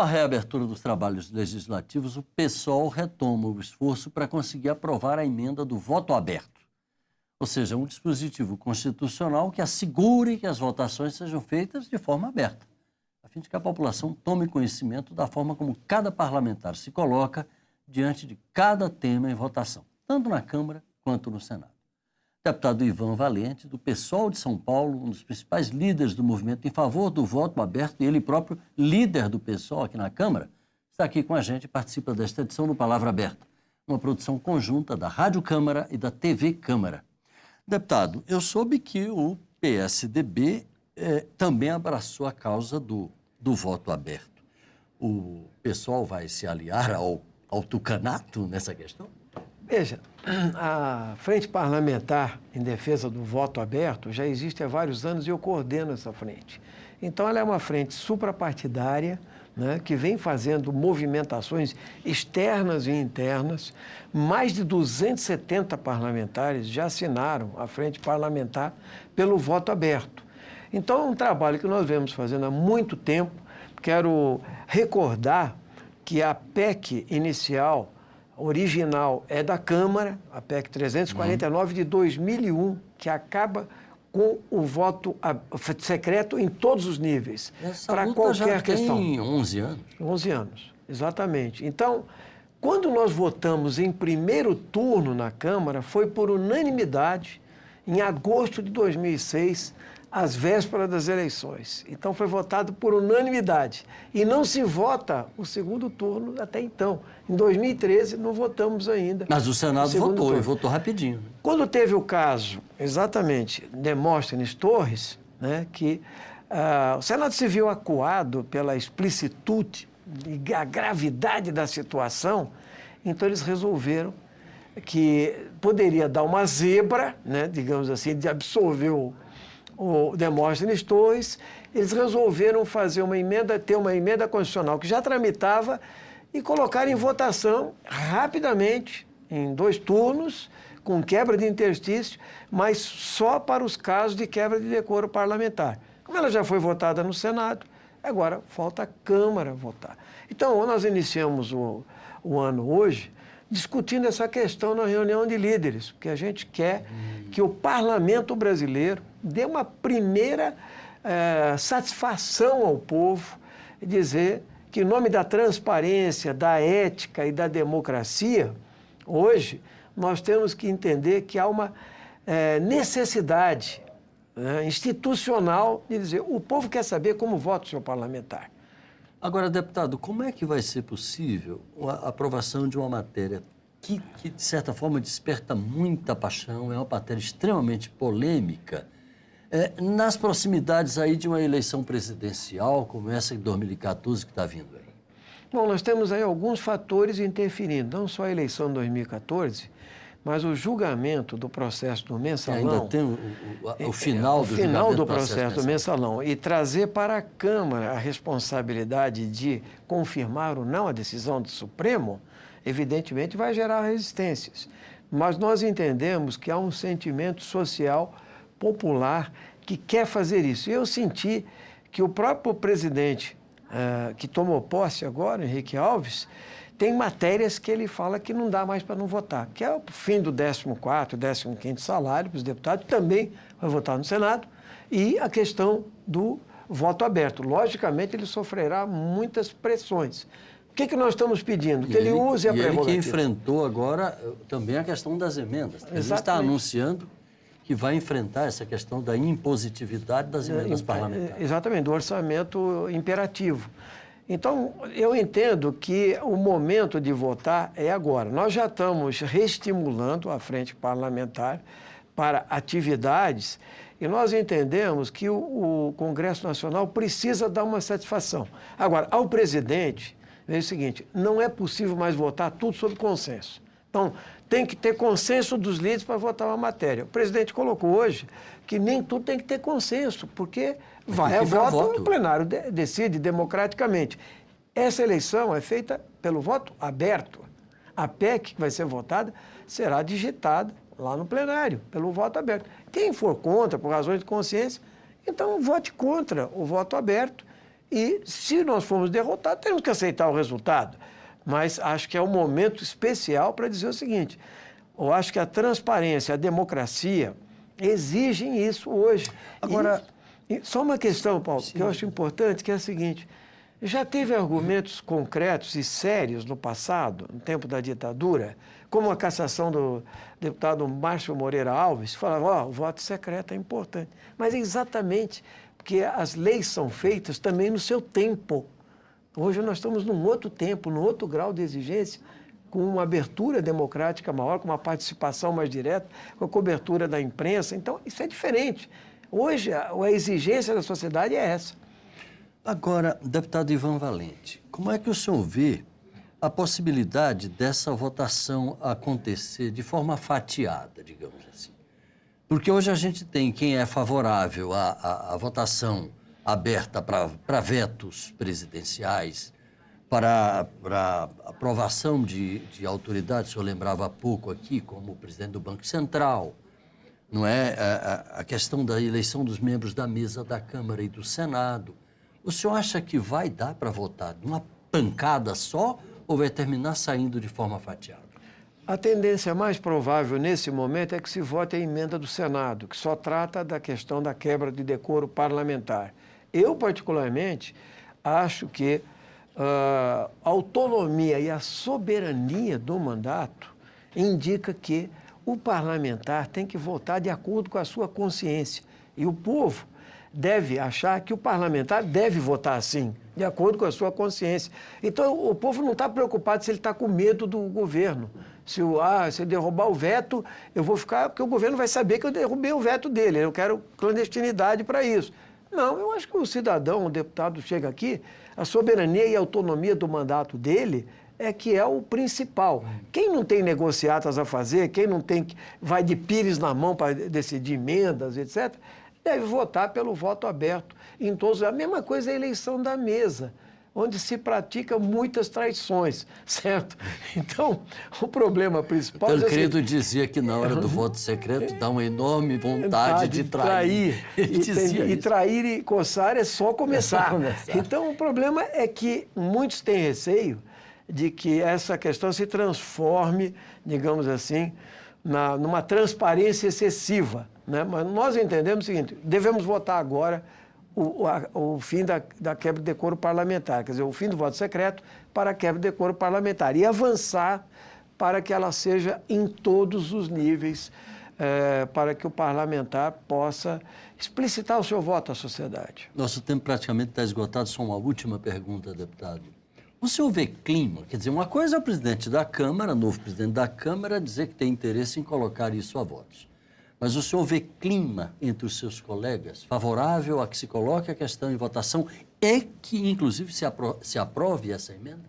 a reabertura dos trabalhos legislativos, o PSOL retoma o esforço para conseguir aprovar a emenda do voto aberto. Ou seja, um dispositivo constitucional que assegure que as votações sejam feitas de forma aberta, a fim de que a população tome conhecimento da forma como cada parlamentar se coloca diante de cada tema em votação, tanto na Câmara quanto no Senado. O deputado Ivan Valente, do PSOL de São Paulo, um dos principais líderes do movimento em favor do voto aberto, e ele próprio líder do PSOL aqui na Câmara, está aqui com a gente e participa desta edição do Palavra Aberta, uma produção conjunta da Rádio Câmara e da TV Câmara. Deputado, eu soube que o PSDB também abraçou a causa do voto aberto. O PSOL vai se aliar ao tucanato nessa questão? Veja, a Frente Parlamentar em Defesa do Voto Aberto já existe há vários anos e eu coordeno essa frente. Então, ela é uma frente suprapartidária, né, que vem fazendo movimentações externas e internas. Mais de 270 parlamentares já assinaram a Frente Parlamentar pelo voto aberto. Então, é um trabalho que nós vemos fazendo há muito tempo. Quero recordar que a PEC inicial, original, é da Câmara, a PEC 349 de 2001, que acaba com o voto secreto em todos os níveis, para qualquer questão. Tem 11 anos. 11 anos, exatamente. Então, quando nós votamos em primeiro turno na Câmara, foi por unanimidade, em agosto de 2006, às vésperas das eleições. Então, foi votado por unanimidade. E não se vota o segundo turno até então. Em 2013, não votamos ainda. Mas o Senado votou, e votou rapidinho. Né? Quando teve o caso, exatamente, Demóstenes Torres, né, que o Senado se viu acuado pela explicitude e a gravidade da situação, então eles resolveram que poderia dar uma zebra, né, digamos assim, de absolver o Demóstenes Torres. Eles resolveram fazer uma emenda, ter uma emenda constitucional que já tramitava e colocar em votação rapidamente, em 2 turnos, com quebra de interstício, mas só para os casos de quebra de decoro parlamentar. Como ela já foi votada no Senado, agora falta a Câmara votar. Então, nós iniciamos o ano hoje discutindo essa questão na reunião de líderes, porque a gente quer que o parlamento brasileiro dê uma primeira satisfação ao povo e dizer que, em nome da transparência, da ética e da democracia, hoje nós temos que entender que há uma necessidade institucional de dizer o povo quer saber como vota o seu parlamentar. Agora, deputado, como é que vai ser possível a aprovação de uma matéria que, de certa forma, desperta muita paixão, é uma matéria extremamente polêmica, nas proximidades aí de uma eleição presidencial, como essa de 2014 que está vindo aí? Bom, nós temos aí alguns fatores interferindo, não só a eleição de 2014, mas o julgamento do processo do mensalão. Ainda tem o final do final do processo do mensalão. E trazer para a Câmara a responsabilidade de confirmar ou não a decisão do Supremo, evidentemente vai gerar resistências. Mas nós entendemos que há um sentimento social popular que quer fazer isso. E eu senti que o próprio presidente que tomou posse agora, Henrique Alves, tem matérias que ele fala que não dá mais para não votar, que é o fim do 14º, 15º salário para os deputados, também vai votar no Senado, e a questão do voto aberto. Logicamente, ele sofrerá muitas pressões. O que nós estamos pedindo? Que ele use a prerrogativa. Ele que enfrentou agora também a questão das emendas. Ele está anunciando que vai enfrentar essa questão da impositividade das emendas parlamentares. Exatamente, do orçamento imperativo. Então, eu entendo que o momento de votar é agora. Nós já estamos reestimulando a frente parlamentar para atividades e nós entendemos que o Congresso Nacional precisa dar uma satisfação. Agora, ao presidente, é o seguinte, não é possível mais votar tudo sob consenso. Então, tem que ter consenso dos líderes para votar uma matéria. O presidente colocou hoje que nem tudo tem que ter consenso, porque vai a voto, o plenário decide democraticamente. Essa eleição é feita pelo voto aberto. A PEC que vai ser votada será digitada lá no plenário, pelo voto aberto. Quem for contra, por razões de consciência, então vote contra o voto aberto e, se nós formos derrotados, temos que aceitar o resultado. Mas acho que é um momento especial para dizer o seguinte: eu acho que a transparência, a democracia exigem isso hoje. Agora, só uma questão, Paulo, que eu acho importante, que é a seguinte: já teve argumentos concretos e sérios no passado, no tempo da ditadura, como a cassação do deputado Márcio Moreira Alves, falava, o voto secreto é importante. Mas é exatamente porque as leis são feitas também no seu tempo. Hoje nós estamos num outro tempo, num outro grau de exigência, com uma abertura democrática maior, com uma participação mais direta, com a cobertura da imprensa. Então, isso é diferente. Hoje, a exigência da sociedade é essa. Agora, deputado Ivan Valente, como é que o senhor vê a possibilidade dessa votação acontecer de forma fatiada, digamos assim? Porque hoje a gente tem quem é favorável à votação aberta para vetos presidenciais, para aprovação de autoridades, o senhor lembrava há pouco aqui, como o presidente do Banco Central, não é? A questão da eleição dos membros da mesa da Câmara e do Senado. O senhor acha que vai dar para votar numa pancada só ou vai terminar saindo de forma fatiada? A tendência mais provável nesse momento é que se vote a emenda do Senado, que só trata da questão da quebra de decoro parlamentar. Eu, particularmente, acho que a autonomia e a soberania do mandato indica que o parlamentar tem que votar de acordo com a sua consciência. E o povo deve achar que o parlamentar deve votar assim, de acordo com a sua consciência. Então, o povo não está preocupado se ele está com medo do governo. Se eu derrubar o veto, eu vou ficar... Porque o governo vai saber que eu derrubei o veto dele. Eu quero clandestinidade para isso. Não, eu acho que o cidadão, o deputado chega aqui, a soberania e a autonomia do mandato dele é que é o principal. Quem não tem negociatas a fazer, quem não tem, vai de pires na mão para decidir emendas, etc., deve votar pelo voto aberto em todos. A mesma coisa é a eleição da mesa, onde se pratica muitas traições, certo? Então, o problema principal... Tancredo dizia que na hora do voto secreto dá uma enorme vontade de trair. E trair e coçar é só começar. Então, o problema é que muitos têm receio de que essa questão se transforme, digamos assim, numa transparência excessiva, né? Mas nós entendemos o seguinte: devemos votar agora o fim da quebra de decoro parlamentar, quer dizer, o fim do voto secreto para a quebra de decoro parlamentar e avançar para que ela seja em todos os níveis, para que o parlamentar possa explicitar o seu voto à sociedade. Nosso tempo praticamente está esgotado, só uma última pergunta, deputado. O senhor vê clima? Quer dizer, uma coisa é o presidente da Câmara, novo presidente da Câmara, dizer que tem interesse em colocar isso a votos. Mas o senhor vê clima entre os seus colegas favorável a que se coloque a questão em votação e que, inclusive, se aprove essa emenda?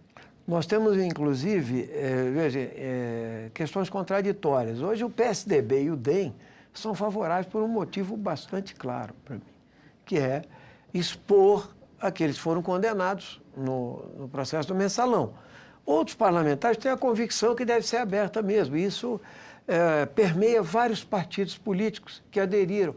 Nós temos, inclusive, questões contraditórias. Hoje, o PSDB e o DEM são favoráveis por um motivo bastante claro para mim, que é expor aqueles que foram condenados no processo do mensalão. Outros parlamentares têm a convicção que deve ser aberta mesmo. Isso permeia vários partidos políticos que aderiram,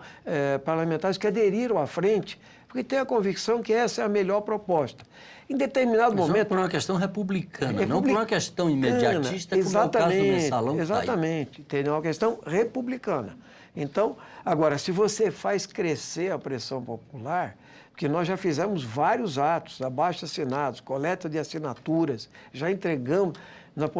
parlamentares que aderiram à frente, porque têm a convicção que essa é a melhor proposta. Em determinado momento... por uma questão republicana, não por uma questão imediatista, como é o caso do mensalão. Exatamente, tem uma questão republicana. Então, agora, se você faz crescer a pressão popular, porque nós já fizemos vários atos, abaixo-assinados, coleta de assinaturas, já entregamos, nós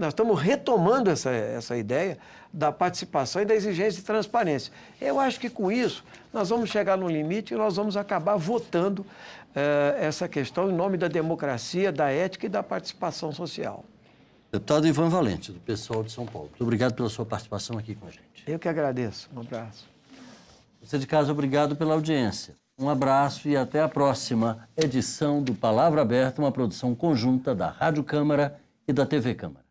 estamos retomando essa ideia da participação e da exigência de transparência. Eu acho que com isso nós vamos chegar no limite e nós vamos acabar votando essa questão em nome da democracia, da ética e da participação social. Deputado Ivan Valente, do PSOL de São Paulo. Muito obrigado pela sua participação aqui com a gente. Eu que agradeço. Um abraço. Você de casa, obrigado pela audiência. Um abraço e até a próxima edição do Palavra Aberta, uma produção conjunta da Rádio Câmara e da TV Câmara.